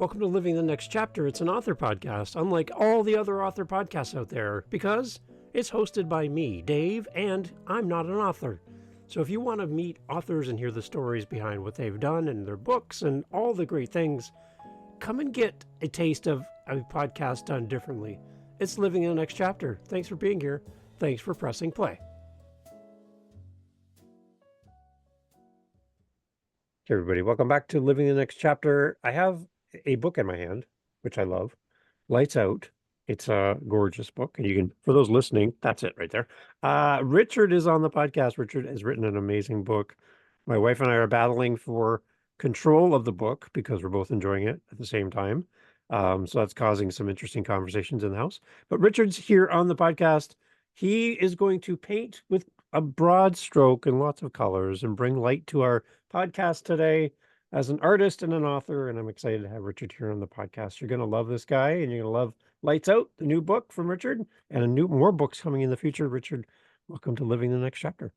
Welcome to Living the Next Chapter. It's an author podcast, unlike all the other author podcasts out there, because it's hosted by me, Dave, and I'm not an author. So if you want to meet authors and hear the stories behind what they've done and their books and all the great things, come and get a taste of a podcast done differently. It's Living in the Next Chapter. Thanks for being here. Thanks for pressing play. Hey everybody, welcome back to Living the Next Chapter. I have a book in my hand, which I love, Lights Out. It's a gorgeous book, and you can, for those listening, that's it right there. Richard is on the podcast. Richard has written an amazing book. My wife and I are battling for control of the book because we're both enjoying it at the same time. So that's causing some interesting conversations in the house. But Richard's here on the podcast. He is going to paint with a broad stroke and lots of colors and bring light to our podcast today as an artist and an author. And I'm excited to have Richard here on the podcast. You're going to love this guy, and you're going to love Lights Out, the new book from Richard, and more books coming in the future. Richard, welcome to Living the Next Chapter.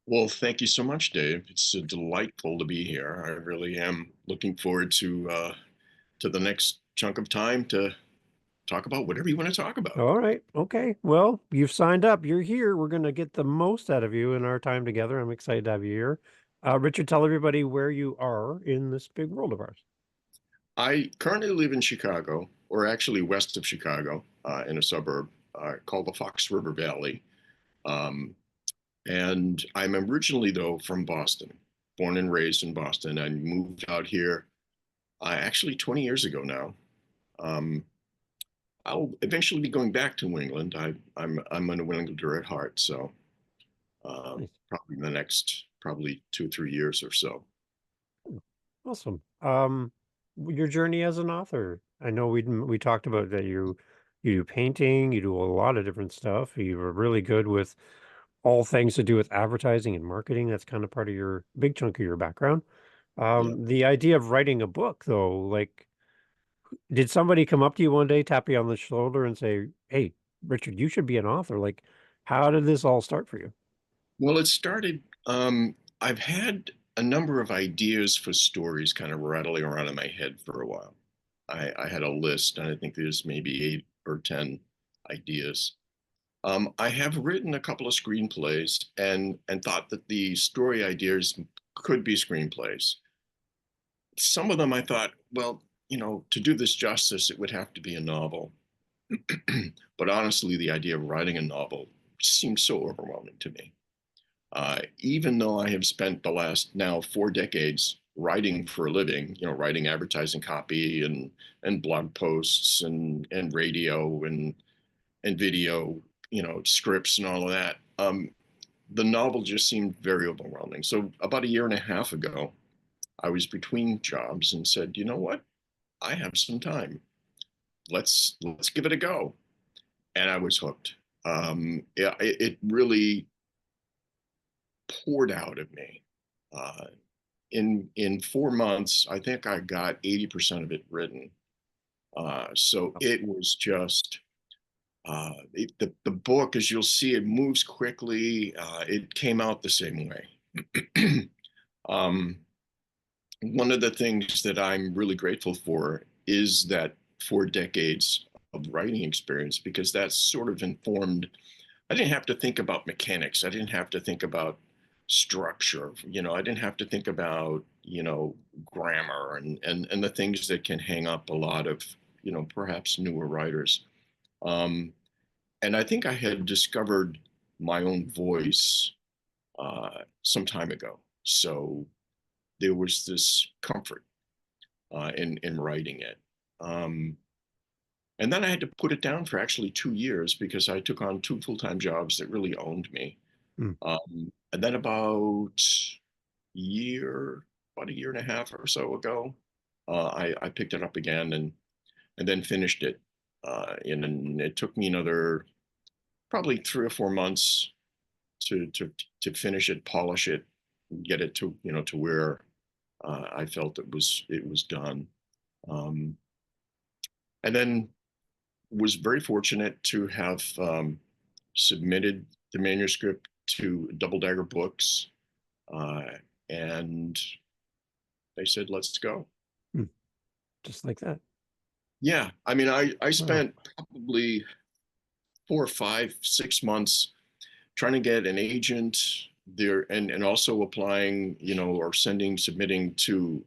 Well, thank you so much, Dave. It's delightful to be here. I really am looking forward to the next chunk of time to talk about whatever you want to talk about. All right. Okay. Well, you've signed up. You're here. We're going to get the most out of you in our time together. I'm excited to have you here. Richard, tell everybody where you are in this big world of ours. I currently live in Chicago, or actually west of Chicago, in a suburb called the Fox River Valley. And I'm originally, though, from Boston, born and raised in Boston. I moved out here actually 20 years ago now. I'll eventually be going back to New England. I'm a New Englander at heart, so probably in the next 2 or 3 years or so. Awesome. Your journey as an author. I know we talked about that you do painting, you do a lot of different stuff. You were really good with all things to do with advertising and marketing. That's kind of part of your big chunk of your background. The idea of writing a book, though, like, did somebody come up to you one day, tap you on the shoulder and say, "Hey, Richard, you should be an author"? Like, how did this all start for you? Well, it started, I've had a number of ideas for stories kind of rattling around in my head for a while. I had a list, and I think there's maybe 8 or 10 ideas. I have written a couple of screenplays and thought that the story ideas could be screenplays. Some of them I thought, well, to do this justice, it would have to be a novel. But honestly, the idea of writing a novel seems so overwhelming to me. Even though I have spent the last now 4 decades writing for a living, writing advertising copy and blog posts and radio and video, scripts and all of that, the novel just seemed very overwhelming. So about 1.5 years ago, I was between jobs and said, you know what? I have some time. Let's give it a go. And I was hooked. It really poured out of me. In 4 months, I think I got 80% of it written. So it was just the book, as you'll see, it moves quickly. It came out the same way. One of the things that I'm really grateful for is that 4 decades of writing experience, because that sort of informed. I didn't have to think about mechanics. I didn't have to think about structure. I didn't have to think about, grammar and the things that can hang up a lot of, perhaps newer writers. And I think I had discovered my own voice some time ago. So there was this comfort in writing it. And then I had to put it down for actually 2 years because I took on 2 full-time jobs that really owned me. And then about a year and a half or so ago, I picked it up again and then finished it. And it took me another probably 3 or 4 months to finish it, polish it, get it to to where I felt it was done. And then was very fortunate to have submitted the manuscript to Double Dagger Books, and they said, "Let's go." just like that. Yeah. I mean, I Wow. spent probably 4, 5, 6 months trying to get an agent there, and also applying, or submitting to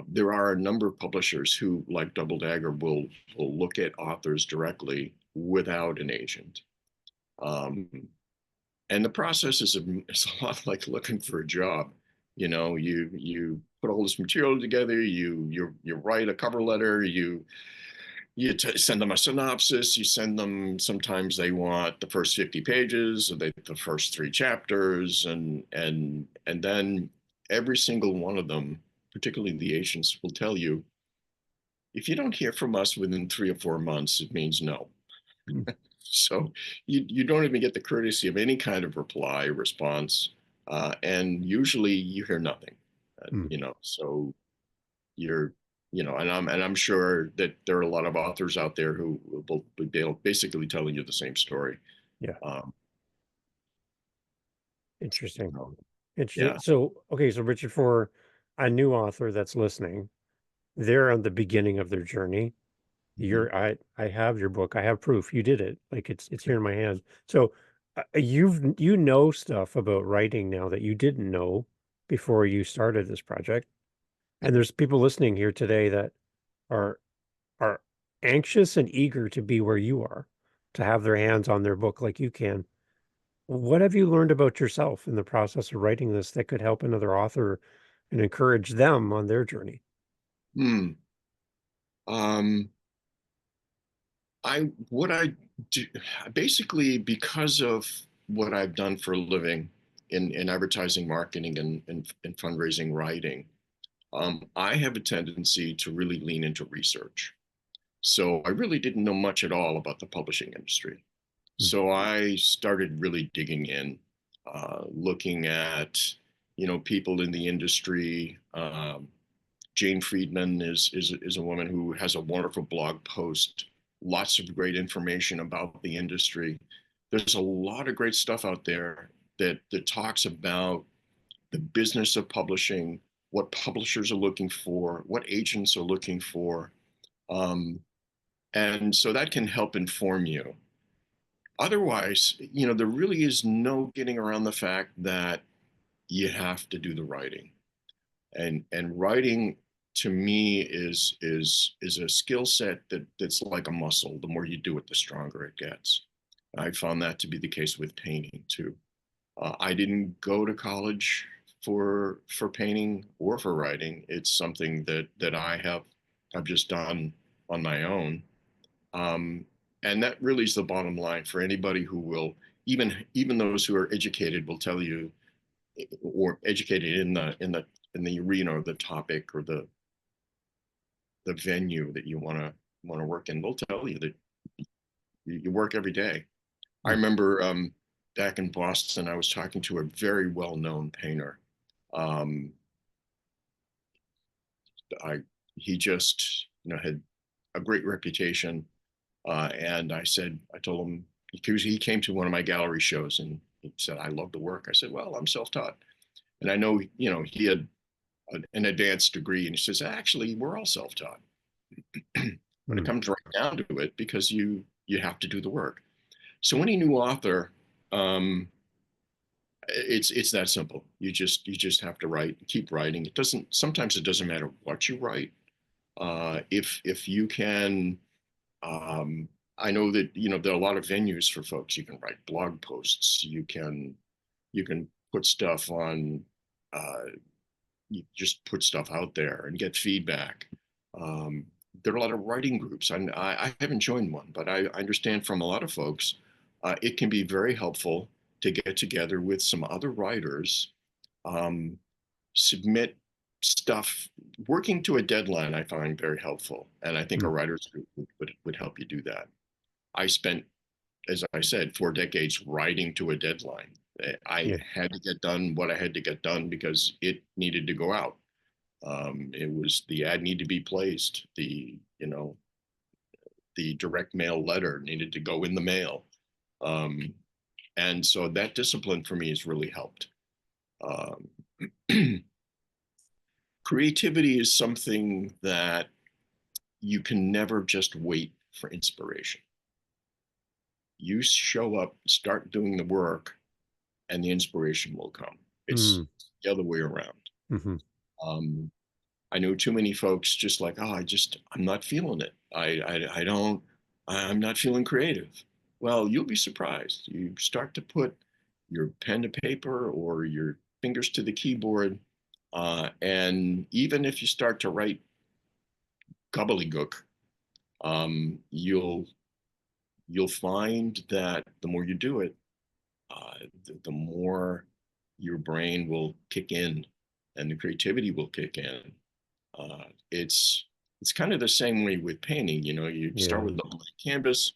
there are a number of publishers who, like Double Dagger, will look at authors directly without an agent. Um, and the process is a lot like looking for a job. You put all this material together, you write a cover letter, you send them a synopsis, you send them, sometimes they want the first 50 pages, or the first 3 chapters, and then every single one of them, particularly the agents, will tell you, if you don't hear from us within 3 or 4 months, it means no. Mm, So you don't even get the courtesy of any kind of reply response, and usually you hear nothing. mm, So you're, and I'm sure that there are a lot of authors out there who will be basically telling you the same story. yeah. Um, Interesting. so, Interesting. yeah. So, okay, so Richard, for a new author that's listening, they're on the beginning of their journey. Mhm. I have your book. I have proof you did it. Like it's here in my hands. So you know stuff about writing now that you didn't know before you started this project. And there's people listening here today that are are anxious and eager to be where you are, to have their hands on their book like you can. What have you learned about yourself in the process of writing this that could help another author and encourage them on their journey? Hmm. Um, what I do basically, because of what I've done for a living in advertising, marketing, and fundraising writing, I have a tendency to really lean into research. So I really didn't know much at all about the publishing industry. Mm, So I started really digging in, looking at, people in the industry. Jane Friedman is a woman who has a wonderful blog post, lots of great information about the industry. There's a lot of great stuff out there that talks about the business of publishing, what publishers are looking for, what agents are looking for. Um, and so that can help inform you. Otherwise, there really is no getting around the fact that you have to do the writing. And writing, to me, is a skill set that's like a muscle. The more you do it, the stronger it gets. I found that to be the case with painting too. I didn't go to college for painting or for writing. It's something that I have just done on my own. Um, and that really is the bottom line for anybody who will, even those who are educated will tell you, or educated in the arena or the topic or the venue that you want to work in, they'll tell you that you work every day. I mm, remember, back in Boston, I was talking to a very well-known painter. Um, I he just had a great reputation, and I told him, because he came to one of my gallery shows and he said, "I love the work." I said, "Well, I'm self-taught," and I know he had an advanced degree, and he says, "Actually, we're all self-taught when it mm. comes right down to it, because you have to do the work." So any new author, um, it's that simple. You just have to write, keep writing. Sometimes it doesn't matter what you write. If you can, um, I know that there are a lot of venues for folks. You can write blog posts. You can put stuff on. Uh, you just put stuff out there and get feedback. Um, there are a lot of writing groups. I haven't joined one, but I understand from a lot of folks, it can be very helpful to get together with some other writers, um, submit stuff. Working to a deadline, I find very helpful, and I think a Mm. writers group would help you do that. I spent, as I said, 4 decades writing to a deadline. I Yeah. had to get done what I had to get done because it needed to go out. It was, the ad needed to be placed. The direct mail letter needed to go in the mail. Um, and so that discipline for me has really helped. Um, Creativity is something that you can never just wait for inspiration. You show up, start doing the work, and the inspiration will come. It's Mm. the other way around. Hmm. Um, I know too many folks just like, oh, I'm not feeling it. I'm not feeling creative. Well, you'll be surprised. You start to put your pen to paper or your fingers to the keyboard, and even if you start to write gobbledygook, you'll find that the more you do it, the more your brain will kick in, and the creativity will kick in. Uh, it's it's kind of the same way with painting. You start Yeah. with a blank canvas,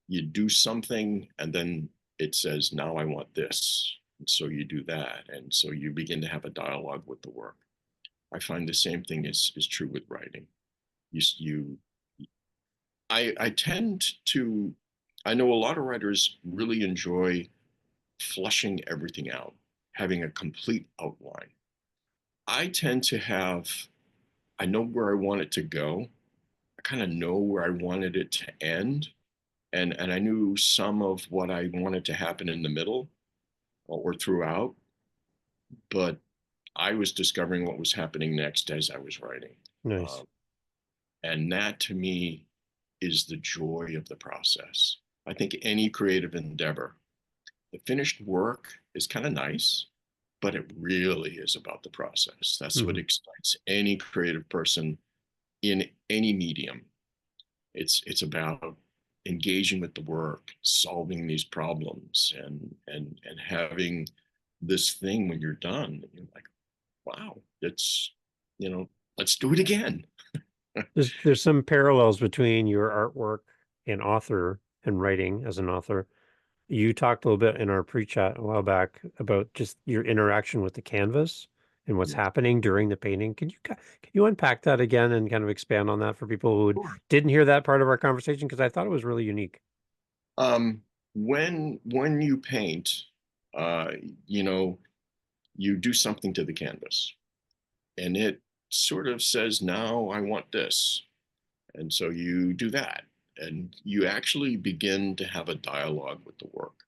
you do something, and then it says, "Now I want this." And so you do that, and so you begin to have a dialogue with the work. I find the same thing is true with writing. You I tend to I know a lot of writers really enjoy flushing everything out, having a complete outline. I tend to have I know where I want it to go. I kind of know where I wanted it to end, and I knew some of what I wanted to happen in the middle or throughout, but I was discovering what was happening next as I was writing. Nice. Um, and that to me is the joy of the process. I think any creative endeavor, the finished work is kind of nice, but it really is about the process. That's what Hmm. excites any creative person in any medium. It's about engaging with the work, solving these problems, and having this thing when you're done. You're like, wow, let's do it again. There's some parallels between your artwork and author and writing as an author. You talked a little bit in our pre-chat a while back about just your interaction with the canvas and what's Yeah, happening during the painting. Can you unpack that again and kind of expand on that for people who sure. didn't hear that part of our conversation? Because I thought it was really unique. Um, when you paint, uh, you know, you do something to the canvas, and it sort of says, "Now I want this," and so you do that, and you actually begin to have a dialogue with the work.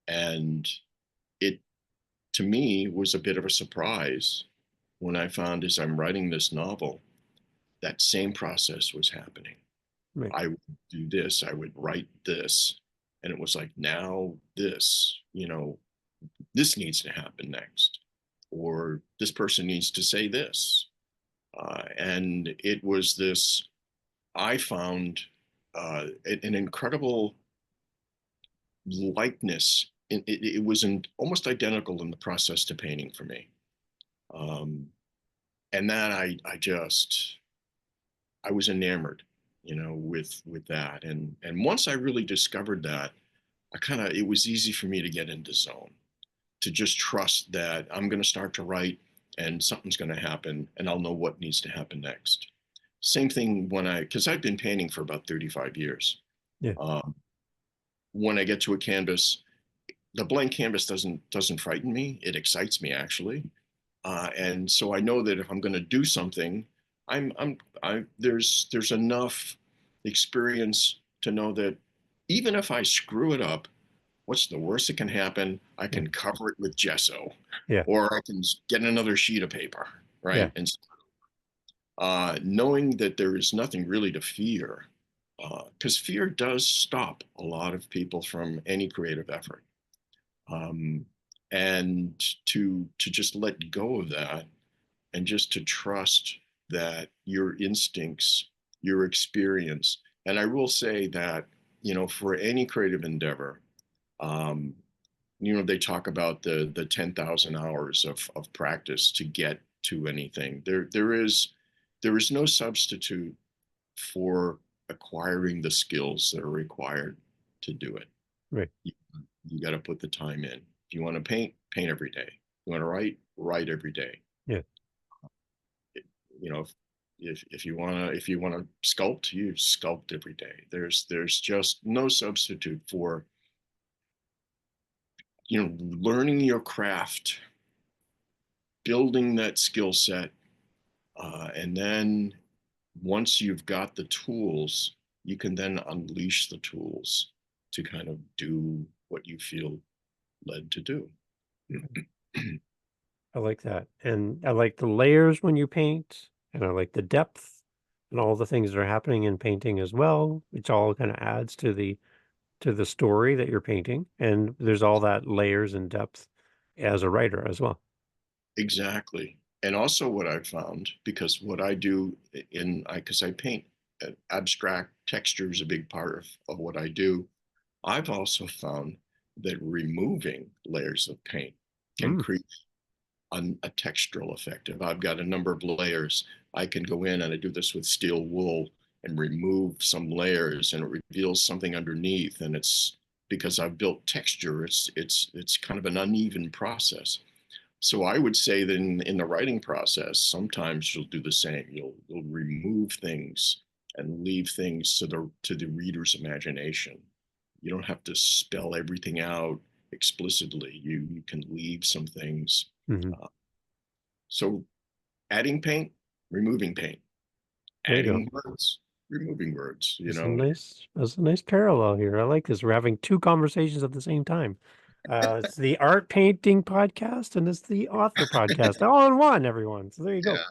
And it, to me, was a bit of a surprise when I found as I'm writing this novel, that same process was happening. Right. I would do this, I would write this, and it was like, now this needs to happen next, or this person needs to say this. And it was this, I found an incredible likeness. It was almost identical in the process to painting for me. Um, and that I was enamored, with that. And once I really discovered that, it was easy for me to get into zone, to just trust that I'm going to start to write and something's going to happen and I'll know what needs to happen next. Same thing because I've been painting for about 35 years. Yeah. Um, when I get to a canvas, the blank canvas doesn't frighten me. It excites me actually. And so I know that if I'm going to do something, there's enough experience to know that even if I screw it up, what's the worst that can happen? I Yeah. can cover it with gesso, Yeah. or I can get another sheet of paper, Yeah. right? And knowing that there is nothing really to fear, because fear does stop a lot of people from any creative effort. Um, and to just let go of that, and just to trust that your instincts, your experience, and I will say that, for any creative endeavor, um, they talk about the 10,000 hours of practice to get to anything. There is no substitute for acquiring the skills that are required to do it. Right. You got to put the time in. If you want to paint, paint every day. You want to write every day. Yeah. You know, if you want to sculpt, you sculpt every day. There's just no substitute for learning your craft, building that skill set, And then once you've got the tools, you can then unleash the tools to kind of do what you feel led to do. I like that. And I like the layers when you paint, and I like the depth and all the things that are happening in painting as well, which all kind of adds to the story that you're painting. And there's all that layers and depth as a writer as well. Exactly. And also what I found, because what I do because I paint abstract texture is a big part of what I do. I've also found that removing layers of paint can Mm, create a textural effect. If I've got a number of layers, I can go in and I do this with steel wool and remove some layers and it reveals something underneath. And it's because I've built texture, it's kind of an uneven process. So I would say that in the writing process, sometimes you'll do the same. You'll remove things and leave things to the reader's imagination. You don't have to spell everything out explicitly. You can leave some things. hmm Uh, so adding paint, removing paint, There you go. adding words, removing words, That's a nice parallel here. I like this. We're having two conversations at the same time. It's the art painting podcast and it's the author podcast all in one, everyone. So there you go. Yeah,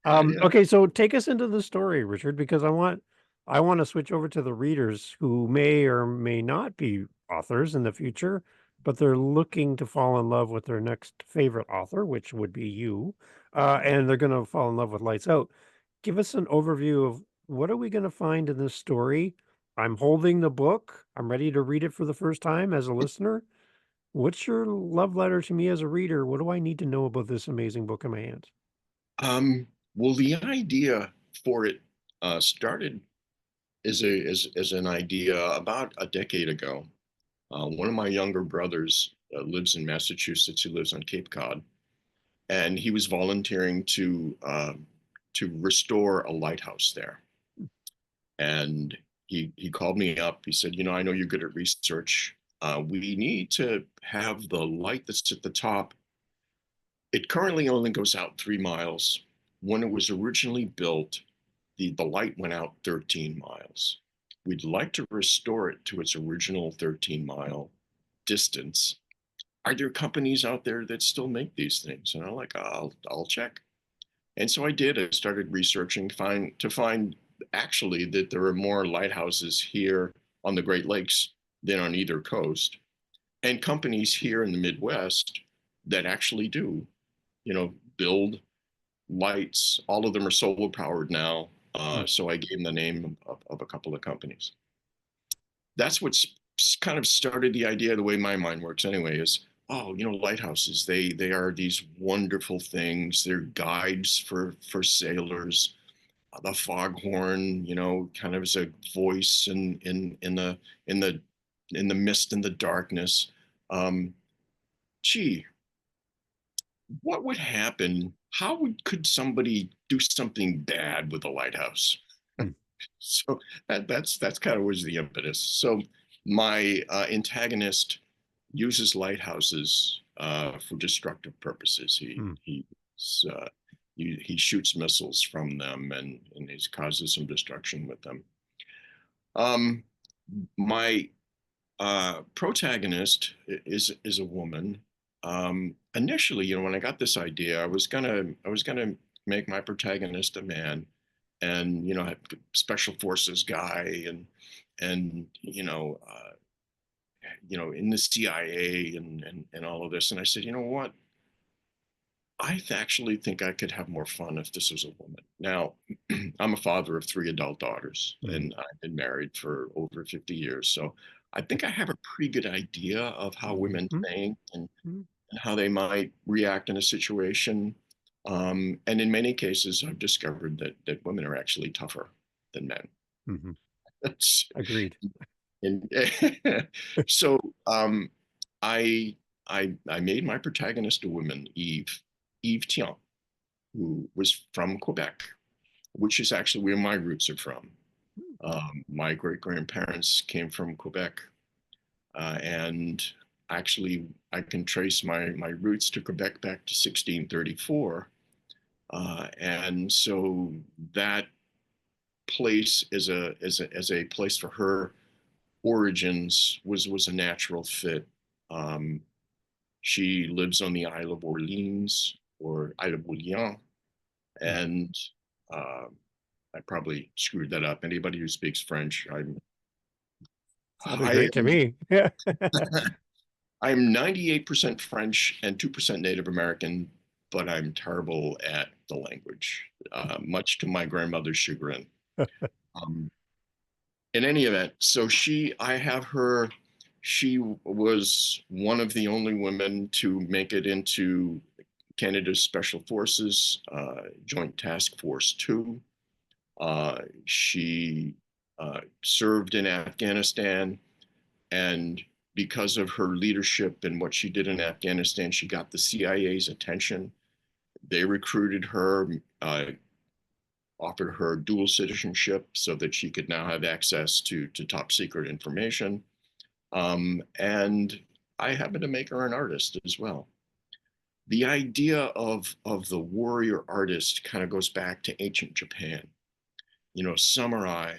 yeah, yeah. Okay, so take us into the story, Richard, because I want to switch over to the readers who may or may not be authors in the future, but they're looking to fall in love with their next favorite author, which would be you, and they're going to fall in love with Lights Out. Give us an overview of what are we going to find in this story? I'm holding the book. I'm ready to read it for the first time as a listener. What's your love letter to me as a reader? What do I need to know about this amazing book in my hands? Well, the idea for it started as an idea about a decade ago. One of my younger brothers lives in Massachusetts. He lives on Cape Cod, and he was volunteering to restore a lighthouse there. And he called me up. He said, I know you're good at research. We need to have the light that's at the top. It currently only goes out 3 miles. When it was originally built, the light went out 13 miles. We'd like to restore it to its original 13-mile distance. Are there companies out there that still make these things? And I'm like, I'll check. And so I did. I started researching, to find actually that there are more lighthouses here on the Great Lakes than on either coast, and companies here in the Midwest that actually do, build lights. All of them are solar powered now. Hmm. So I gave them the name of a couple of companies. That's what's kind of started the idea. The way my mind works anyway is, oh, lighthouses, they are these wonderful things. They're guides for sailors. The foghorn, kind of as a voice in the in the mist and the darkness. um Gee, what would happen? Could somebody do something bad with a lighthouse? Hmm. So that's kind of was the impetus. So my antagonist uses lighthouses for destructive purposes. Hmm. Uh, he shoots missiles from them and he causes some destruction with them. Um, my protagonist is a woman. Initially, when I got this idea, I was gonna make my protagonist a man, and special forces guy, and in the CIA and all of this. And I said, you know what? Actually think I could have more fun if this was a woman. Now, I'm a father of 3 adult daughters, Hmm. and I've been married for over 50 years. So I think I have a pretty good idea of how women Hmm. think Hmm. and how they might react in a situation. And in many cases, I've discovered that women are actually tougher than men. Hmm. That's, Agreed. and so I made my protagonist a woman, Eve Tian, who was from Quebec, which is actually where my roots are from. My great grandparents came from Quebec, and actually I can trace my roots to Quebec back to 1634, And so that place as a place for her origins was a natural fit. Um, she lives on the Isle of Orleans, or Isle of Orleans, and uh, I probably screwed that up. Anybody who speaks French, Sounded I great to me. Yeah. I'm 98% French and 2% Native American, but I'm terrible at the language, much to my grandmother's chagrin. Um, in any event, so I have her, she was one of the only women to make it into Canada's Special Forces, Joint Task Force 2. She served in Afghanistan, and because of her leadership and what she did in Afghanistan, she got the CIA's attention. They recruited her, offered her dual citizenship so that she could now have access to top secret information. And I happen to make her an artist as well. The idea of the warrior artist kind of goes back to ancient Japan. You know, samurai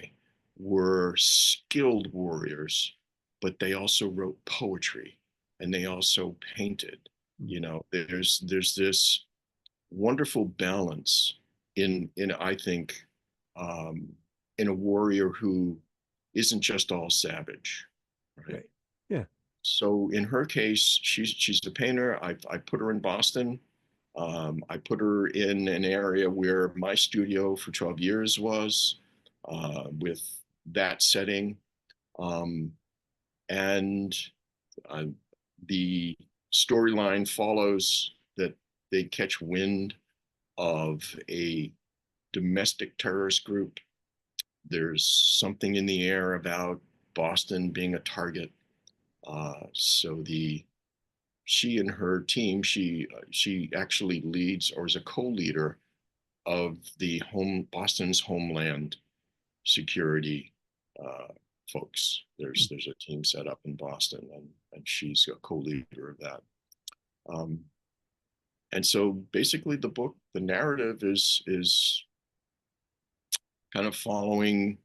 were skilled warriors, but they also wrote poetry and they also painted. You know, there's this wonderful balance in I think um, in a warrior who isn't just all savage, right? Right. Yeah. So in her case, she's a painter. I put her in Boston. I put her in an area where my studio for 12 years was, with that setting. Um, and uh, the storyline follows that they catch wind of a domestic terrorist group. There's something in the air about Boston being a target. So she and her team, she actually leads or is a co-leader of the Boston's Homeland security folks. There's a team set up in Boston, and she's a co-leader of that. Um, and so basically, the narrative is kind of following.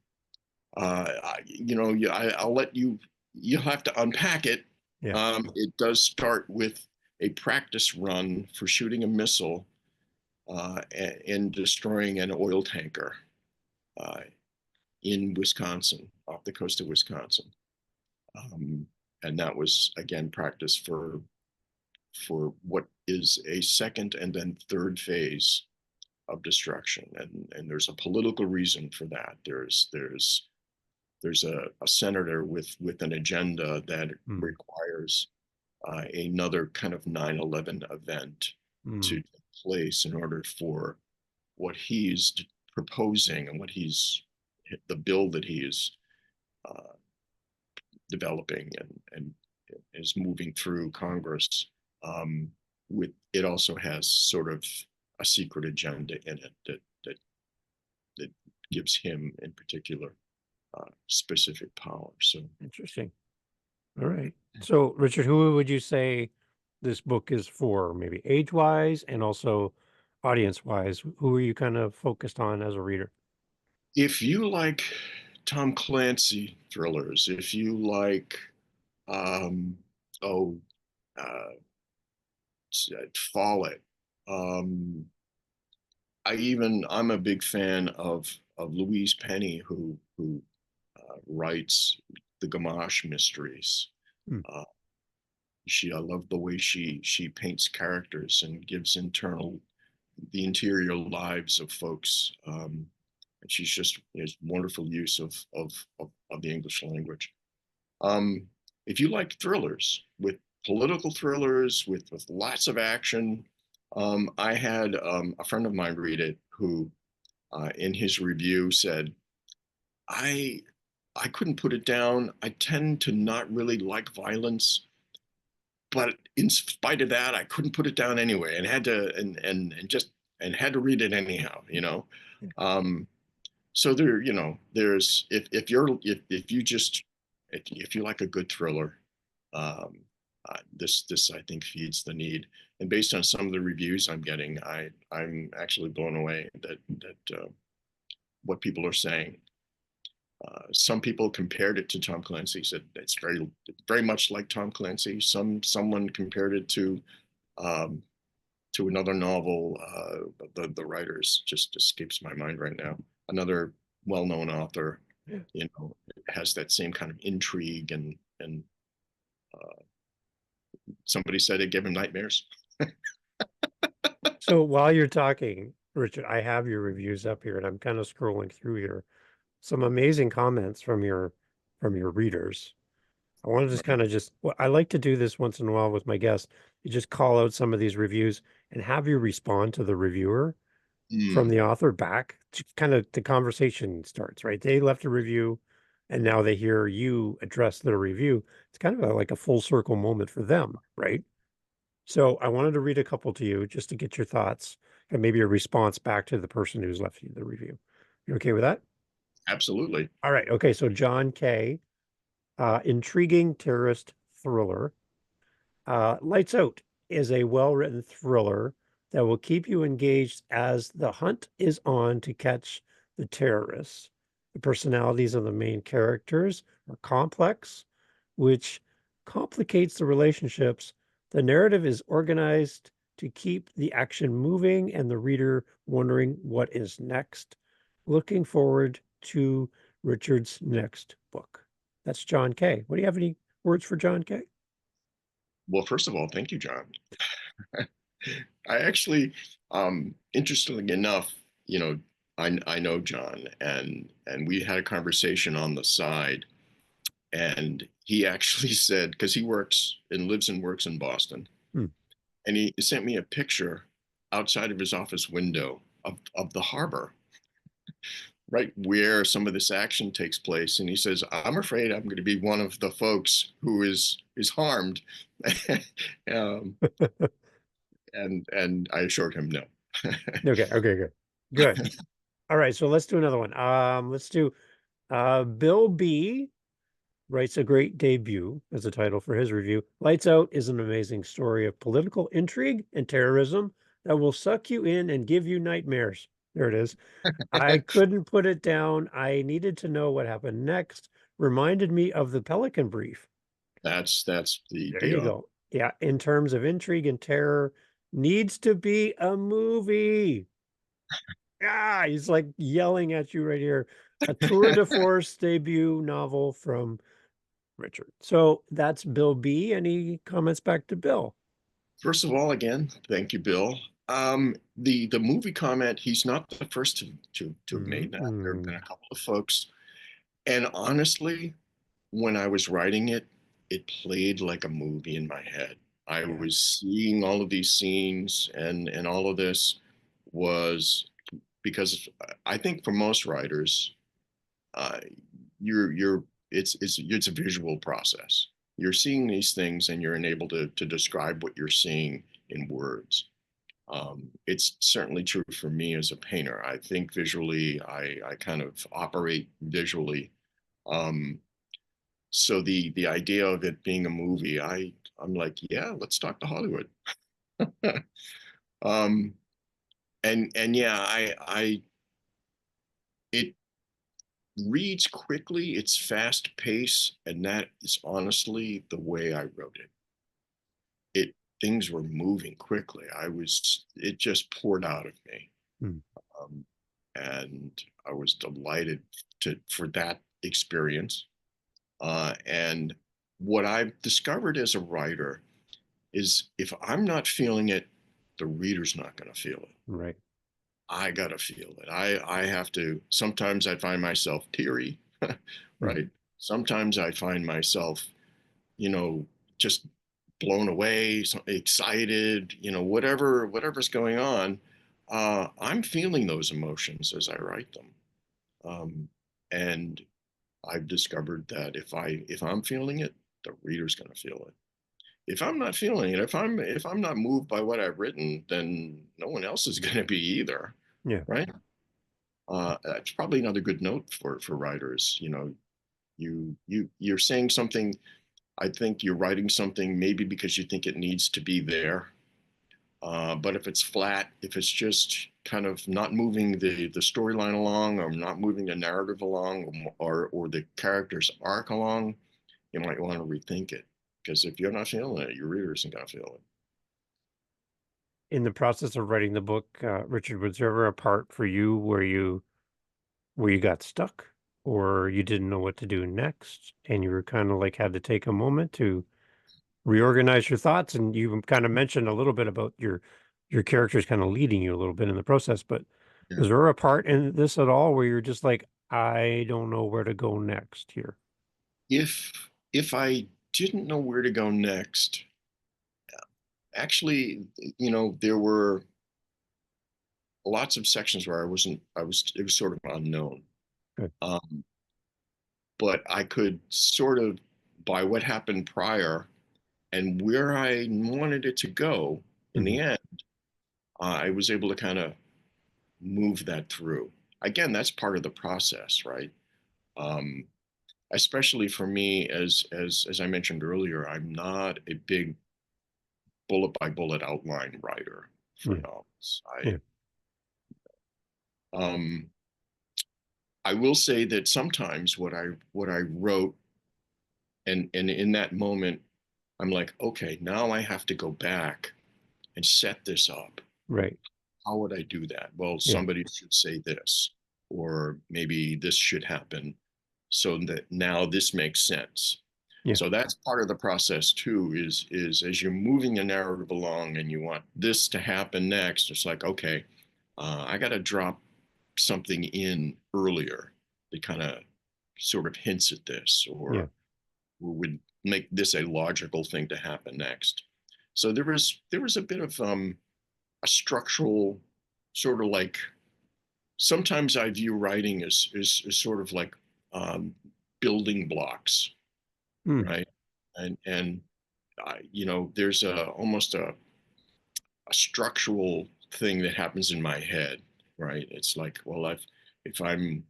I'll let you. You'll have to unpack it. Yeah. It does start with a practice run for shooting a missile and destroying an oil tanker uh, in Wisconsin, off the coast of Wisconsin. And that was again practice for what is a second and then third phase of destruction. And there's a political reason for that. There's a senator with an agenda that requires another kind of 9/11 event to take place in order for what he's proposing and the bill that he is uh, developing and is moving through Congress. With it also has sort of a secret agenda in it that gives him in particular specific power. So Interesting. All right. So, Richard, who would you say this book is for? Maybe age-wise and also audience-wise. Who are you kind of focused on as a reader? if you like Tom Clancy thrillers, if you like um, oh uh, Follett, um, I'm a big fan of Louise Penny, who writes the Gamache mysteries. Hmm. Uh, I love the way she paints characters and gives the interior lives of folks. And she's just has wonderful use of the English language. Um, if you like thrillers, with political thrillers with lots of action, I had a friend of mine read it who, in his review, said, "I I couldn't put it down. I tend to not really like violence, but in spite of that, I couldn't put it down anyway, and had to and had to read it anyhow, you know." Um, so there's if you just if you like a good thriller, um, this I think feeds the need. And based on some of the reviews I'm getting, I'm actually blown away that what people are saying. Some people compared it to Tom Clancy, said it's very much like Tom Clancy. Someone compared it um, to another novel. The writers just escapes my mind right now. Another well-known author, Yeah. has that same kind of intrigue, and somebody said it gave him nightmares. So while you're talking, Richard, I have your reviews up here and I'm kind of scrolling through here. Some amazing comments from your readers. I want to just Right. kind of well, I like to do this once in a while with my guests. You just call out some of these reviews and have you respond to the reviewer from Mm, the author back. Kind of the conversation starts, right? They left a review and now they hear you address their review. It's kind of like a full circle moment for them, right? So I wanted to read a couple to you just to get your thoughts and maybe a response back to the person who's left you the review. You okay with that? absolutely. All right. Okay. So John K. Intriguing terrorist thriller. Lights Out is a well-written thriller that will keep you engaged as the hunt is on to catch the terrorists. The personalities of the main characters are complex, which complicates the relationships. The narrative is organized to keep the action moving and the reader wondering what is next. Looking forward to Richard's next book. That's John K. What do you have any words for John K? Well, first of all, thank you, John. I actually, interestingly enough, I know John, and we had a conversation on the side, and he actually said, because he works and lives and works in Boston, Hmm. and he sent me a picture outside of his office window of the harbor, right where some of this action takes place, and he says, "I'm afraid I'm going to be one of the folks who is harmed." um, and I assured him no. Okay, okay, good. Good. All right, so let's do another one. Let's do Bill B writes a great debut as a title for his review. Lights Out is an amazing story of political intrigue and terrorism that will suck you in and give you nightmares. There it is. I couldn't put it down. I needed to know what happened next. Reminded me of the Pelican Brief. That's There the you go. Yeah, in terms of intrigue and terror, needs to be a movie. Ah, he's like yelling at you right here. A tour de force debut novel from Richard. So that's Bill B. Any comments back to Bill? First of all, again, thank you, Bill. The movie comment, he's not the first to have made that. There have been Mm, a couple of folks, and honestly, when I was writing it, it played like a movie in my head. I yeah. was seeing all of these scenes, and all of this was because I think for most writers, uh, you're it's a visual process. You're seeing these things and you're able to describe what you're seeing in words. It's certainly true for me as a painter. I think visually. I kind of operate visually. Um, so the idea of it being a movie, I'm like, yeah, let's talk to Hollywood. um, and yeah, I it reads quickly, it's fast paced, and that is honestly the way I wrote it. It Things were moving quickly. It just poured out of me. Mm, Um, and I was delighted for that experience. And what I've discovered as a writer is if I'm not feeling it, the reader's not going to feel it. right. I got to feel it. I have to. Sometimes I find myself teary, Mm, right? Sometimes I find myself, you know, just blown away, excited, whatever's going on. I'm feeling those emotions as I write them. Um, and I've discovered that if I'm feeling it, the reader's going to feel it. If I'm not feeling it, if I'm not moved by what I've written, then no one else is going to be either, yeah. right? That's probably another good note for writers. You're saying something. I think you're writing something maybe because you think it needs to be there, But if it's flat, if it's just kind of not moving the storyline along, or not moving the narrative along, or the character's arc along, you might want to rethink it. Because if you're not feeling it, your reader isn't going to feel it. In the process of writing the book, Richard, was there ever a part for you where you got stuck or you didn't know what to do next and you were kind of like had to take a moment to reorganize your thoughts? And you kind of mentioned a little bit about your characters kind of leading you a little bit in the process, but Yeah. was there a part in this at all where you're just like, I don't know where to go next here? If I didn't know where to go next, actually, there were lots of sections where it was sort of unknown. Good. Um, but I could sort of, by what happened prior and where I wanted it to go in Mhm. the end, I was able to kind of move that through. Again, that's part of the process, right? Um, Especially for me, as I mentioned earlier, I'm not a big bullet by bullet outline writer for Yeah. novels. Yeah. Um, I will say that sometimes what I wrote, and in that moment, I'm like, okay, now I have to go back and set this up. Right. How would I do that? Well, Yeah. somebody should say this, or maybe this should happen, so that now this makes sense. Yeah. So that's part of the process too, is as you're moving the narrative along and you want this to happen next, it's like, okay, I got to drop something in earlier that kind of sort of hints at this, Yeah. or would make this a logical thing to happen next. So there was a bit of a structural sort of like, sometimes I view writing as sort of like um, building blocks, Mm. right? And there's almost a structural thing that happens in my head, right? It's like, well, if I'm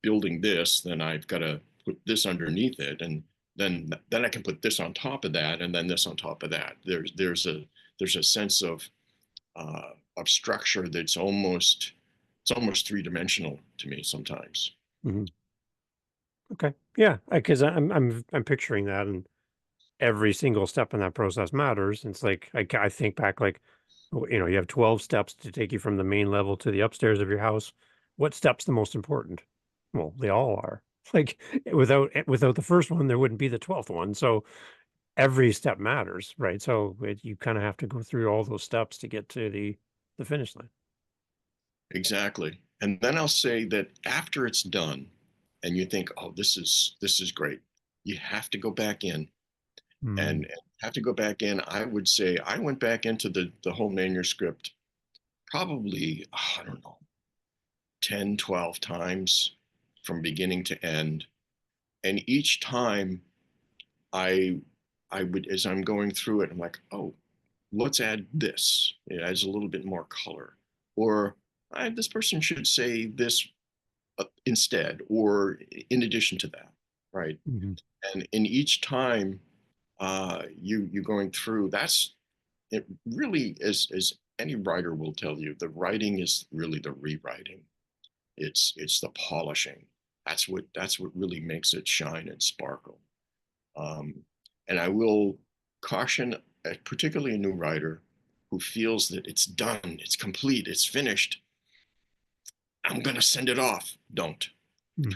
building this, then I've got to put this underneath it, and then I can put this on top of that, and then this on top of that. There's a sense of structure that's almost three-dimensional to me sometimes. Mhm. Okay. Yeah. Because I'm picturing that, and every single step in that process matters. It's like I think back like, you have 12 steps to take you from the main level to the upstairs of your house. What step's the most important? Well, they all are. Like without the first one, there wouldn't be the 12th one. So every step matters, right? So you kind of have to go through all those steps to get to the finish line. Exactly. And then I'll say that after it's done and you think, oh, this is great, you have to go back in Mm, and have to go back in. I would say I went back into the whole manuscript probably, I don't know, 10, 12 times from beginning to end. And each time I I would, as I'm going through it, I'm like, oh, let's add this. It adds a little bit more color. Or this person should say this instead, or in addition to that, right? mhm. And in each time you going through, that's it. Really, as any writer will tell you, the writing is really the rewriting. It's the polishing. That's what really makes it shine and sparkle. Um, and I will caution, particularly a new writer who feels that it's done, it's complete, it's finished. I'm going to send it off. Don't. Mm,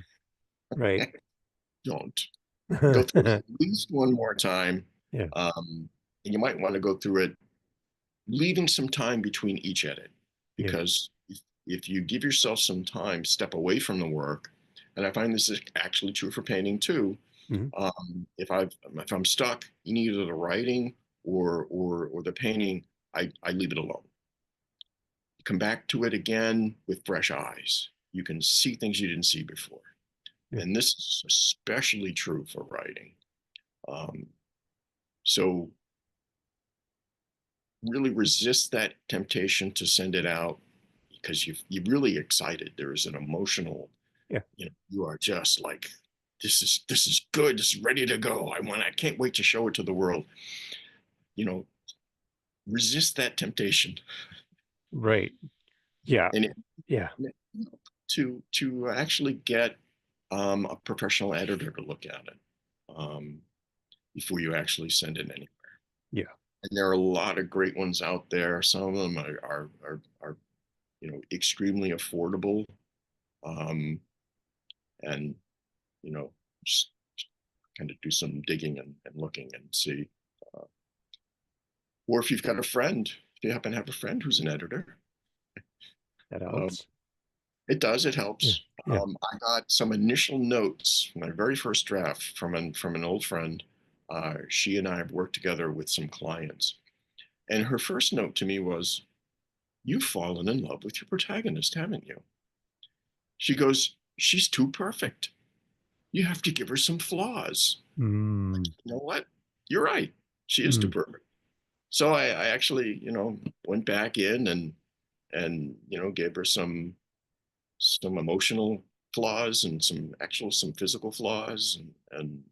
right. Don't. Go through it at least one more time. Yeah. And you might want to go through it, leaving some time between each edit, Yeah. because if you give yourself some time, step away from the work, and I find this is actually true for painting too. Mhm. If I'm stuck in either the writing or the painting, I leave it alone. You come back to it again with fresh eyes. You can see things you didn't see before, Yeah. and this is especially true for writing. Um, so really resist that temptation to send it out, because you're really excited. There is an emotional, Yeah. you are just like, this is good. This is ready to go. I can't wait to show it to the world. You know, resist that temptation. Right. Yeah. And Yeah. to actually get a professional editor to look at it before you actually send it anywhere. Yeah. And there are a lot of great ones out there. Some of them are extremely affordable, um, and just kind of do some digging and looking and see. Uh, or if you've got a friend, if you happen to have a friend who's an editor, That um, helps. it does. It Yeah. helps. Yeah. I got some initial notes, my very first draft from an old friend. She and I have worked together with some clients, and her first note to me was, "You've fallen in love with your protagonist, haven't you?" She goes, "She's too perfect. You have to give her some flaws." Mm. You know what? You're right. She is too Mm. perfect. So I actually, went back in and gave her some emotional flaws and some physical flaws and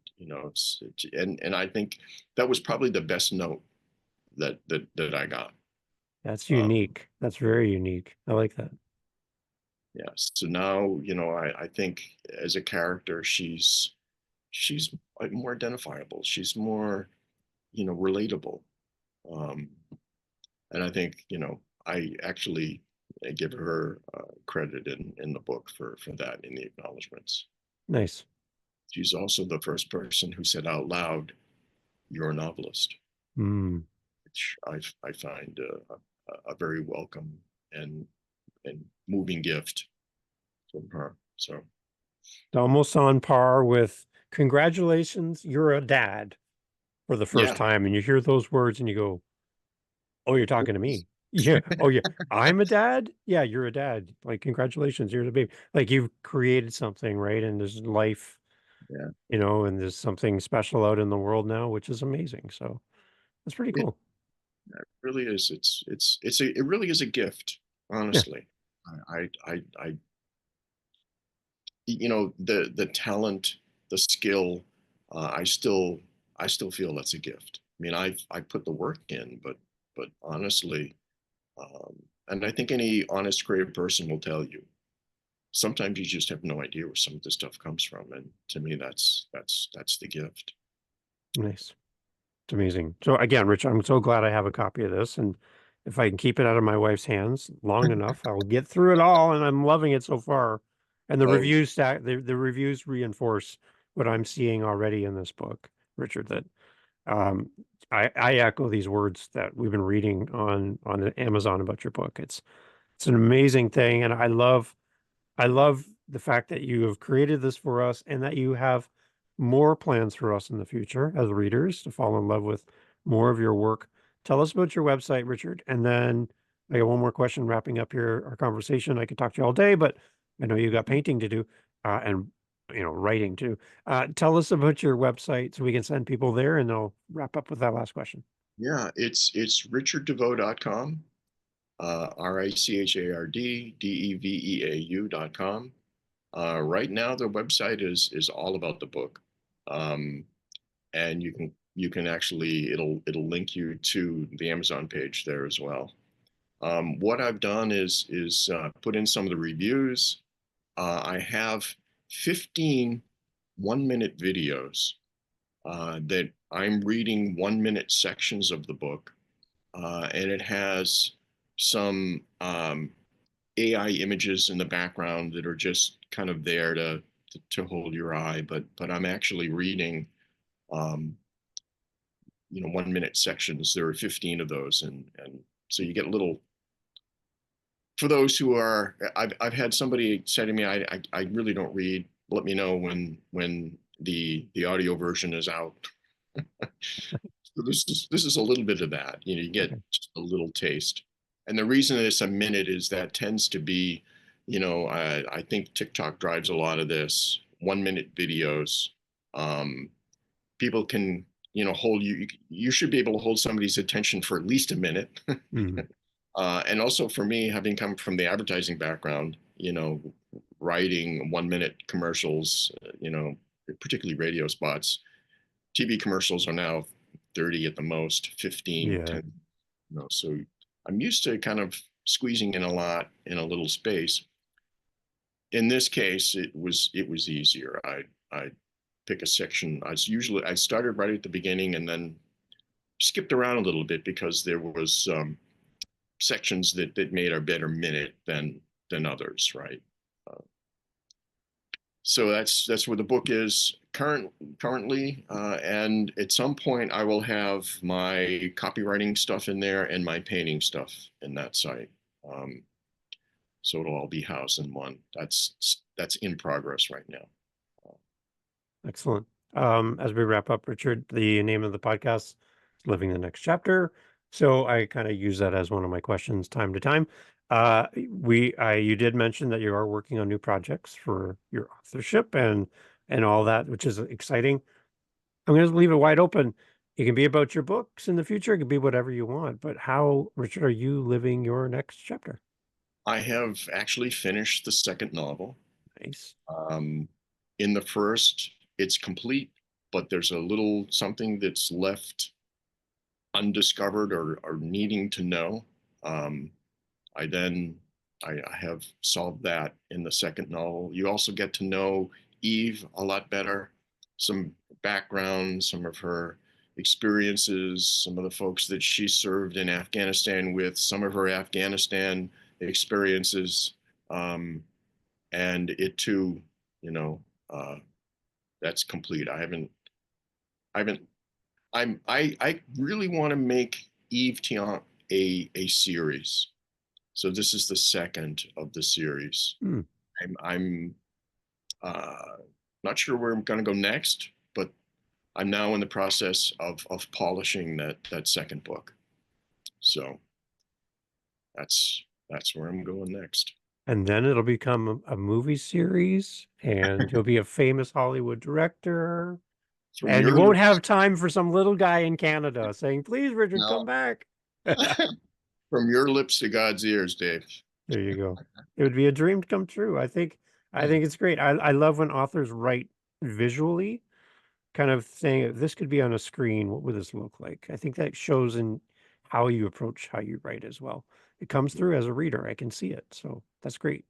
and I think that was probably the best note that I got. That's Um, unique. That's very unique. I like that. yeah. So now, I think as a character, she's like more identifiable. She's more, relatable. Um, and I think, I actually give her credit in the book for that in the acknowledgments. Nice. She's also the first person who said out loud, "You're a novelist," Mm. which I find a very welcome and and moving gift from her. So Almost on par with congratulations, you're a dad for the first yeah, time. And you hear those words and you go, oh, you're talking to me. Yeah. Oh, yeah. I'm a dad. Yeah, you're a dad. Like, congratulations, you're the baby. Like, you've created something, right? And there's life, yeah, and there's something special out in the world now, which is amazing. So that's pretty it, cool. it really is. It really is a gift, Yeah. honestly. I the talent, the skill, I still feel that's a gift. I mean, I put the work in, but honestly, um, and I think any honest creative person will tell you, sometimes you just have no idea where some of this stuff comes from, and to me, that's the gift. Nice. It's amazing. So again, Rich, I'm so glad I have a copy of this. And if I can keep it out of my wife's hands long enough, I'll get through it all. And I'm loving it so far. And the Oh, reviews the reviews reinforce what I'm seeing already in this book, Richard, that um I echo these words that we've been reading on Amazon about your book. It's an amazing thing. And I love the fact that you have created this for us and that you have more plans for us in the future as readers to fall in love with more of your work. Tell us about your website, Richard. And then I got one more question wrapping up here our conversation. I could talk to you all day, but I know you got painting to do and writing too. Tell us about your website so we can send people there and they'll wrap up with that last question. yeah, it's richarddeveau.com, RICHARDDEVEAU.com. Right now, the website is all about the book, um, and you can actually it'll link you to the Amazon page there as well. What I've done is put in some of the reviews. I have 15 1-minute videos that I'm reading 1-minute sections of the book, and it has some AI images in the background that are just kind of there to hold your eye, but I'm actually reading, um, 1-minute sections. There are 15 of those, and so you get a little. For those who are, I've had somebody say to me, I really don't read. Let me know when the audio version is out. So this is a little bit of that. You get Okay. just a little taste. And the reason it's a minute is that tends to be, I think TikTok drives a lot of this 1-minute videos. Um, People can, hold you. You should be able to hold somebody's attention for at least a minute. Mhm. And also for me, having come from the advertising background, writing 1-minute commercials, particularly radio spots. TV commercials are now 30 at the most, 15, Yeah. 10. So I'm used to kind of squeezing in a lot in a little space. In this case, it was easier. I pick a section. I started right at the beginning and then skipped around a little bit because there was sections that made a better minute than others, right? So that's where the book is currently, and at some point I will have my copywriting stuff in there and my painting stuff in that site. So it'll all be housed in one. That's in progress right now. Excellent. As we wrap up, Richard, the name of the podcast is Living the Next Chapter. So I kind of use that as one of my questions time to time. You did mention that you are working on new projects for your authorship and all that, which is exciting. I'm going to leave it wide open. It can be about your books in the future. It can be whatever you want. But how, Richard, are you living your next chapter? I have actually finished the second novel. Nice. In the first, it's complete, but there's a little something that's left undiscovered or needing to know. I have solved that in the second novel. You also get to know Eve a lot better, some background, some of her experiences, some of the folks that she served in Afghanistan with, some of her Afghanistan experiences, and it too, that's complete. I really want to make Eve Tiant a series. So this is the second of the series. I'm not sure where I'm going to go next, but I'm now in the process of polishing that second book. So that's where I'm going next. And then it'll become a movie series, and you'll be a famous Hollywood director. And you won't have time for some little guy in Canada saying, "Please, Richard, come back." From your lips to God's ears, Dave. There you go. It would be a dream come true. I think it's great. I love when authors write visually, kind of saying, if this could be on a screen, what would this look like? I think that shows in how you approach how you write as well. It comes through as a reader. I can see it. So that's great.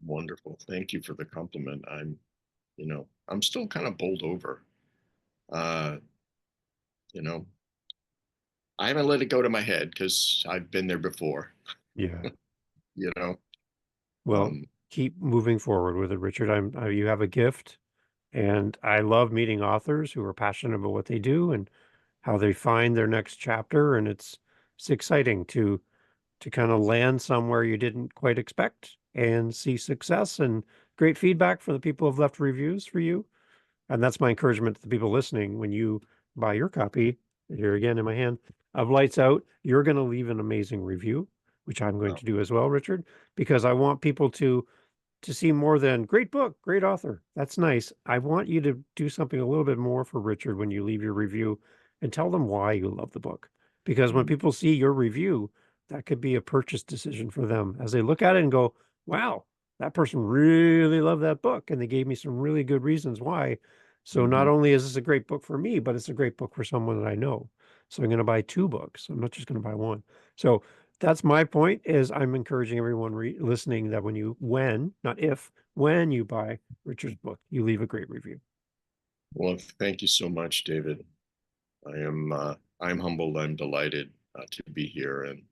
Wonderful. Thank you for the compliment. I'm still kind of bowled over. I haven't let it go to my head because I've been there before. Yeah. Well, keep moving forward with it, Richard. You have a gift, and I love meeting authors who are passionate about what they do and how they find their next chapter. And it's exciting to kind of land somewhere you didn't quite expect and see success and great feedback from the people who've left reviews for you. And that's my encouragement to the people listening. When you buy your copy, here again in my hand, of Lights Out, you're going to leave an amazing review, which I'm going to do as well, Richard, because I want people to see more than great book, great author. That's nice. I want you to do something a little bit more for Richard when you leave your review and tell them why you love the book. Because when people see your review, that could be a purchase decision for them as they look at it and go, wow, that person really loved that book. And they gave me some really good reasons why. So not only is this a great book for me, but it's a great book for someone that I know. So I'm going to buy 2 books. I'm not just going to buy 1. So that's my point, is I'm encouraging everyone listening that when you buy Richard's book, you leave a great review. Well, thank you so much, David. I'm humbled. I'm delighted to be here, and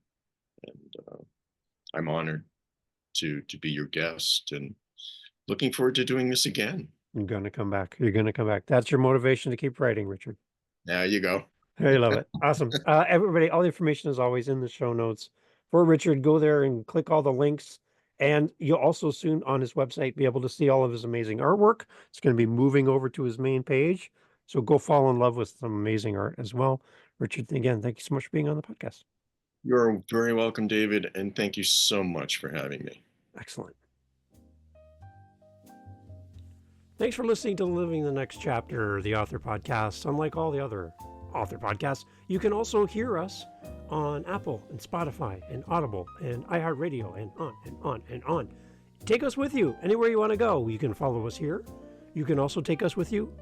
I'm honored to be your guest, and looking forward to doing this again. You're going to come back. You're going to come back. That's your motivation to keep writing, Richard. There you go. I love it. Awesome. Everybody, all the information is always in the show notes for Richard. Go there and click all the links. And you'll also soon on his website be able to see all of his amazing artwork. It's going to be moving over to his main page. So go fall in love with some amazing art as well. Richard, again, thank you so much for being on the podcast. You're very welcome, David. And thank you so much for having me. Excellent. Thanks for listening to Living the Next Chapter, the author podcast. Unlike all the other author podcasts, you can also hear us on Apple and Spotify and Audible and iHeartRadio and on and on and on. Take us with you anywhere you want to go. You can follow us here. You can also take us with you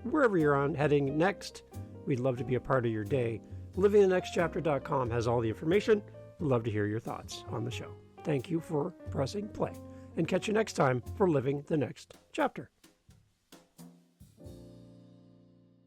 wherever you're heading next. We'd love to be a part of your day. livingthenextchapter.com has all the information. We'd love to hear your thoughts on the show. Thank you for pressing play, and catch you next time for Living the Next Chapter.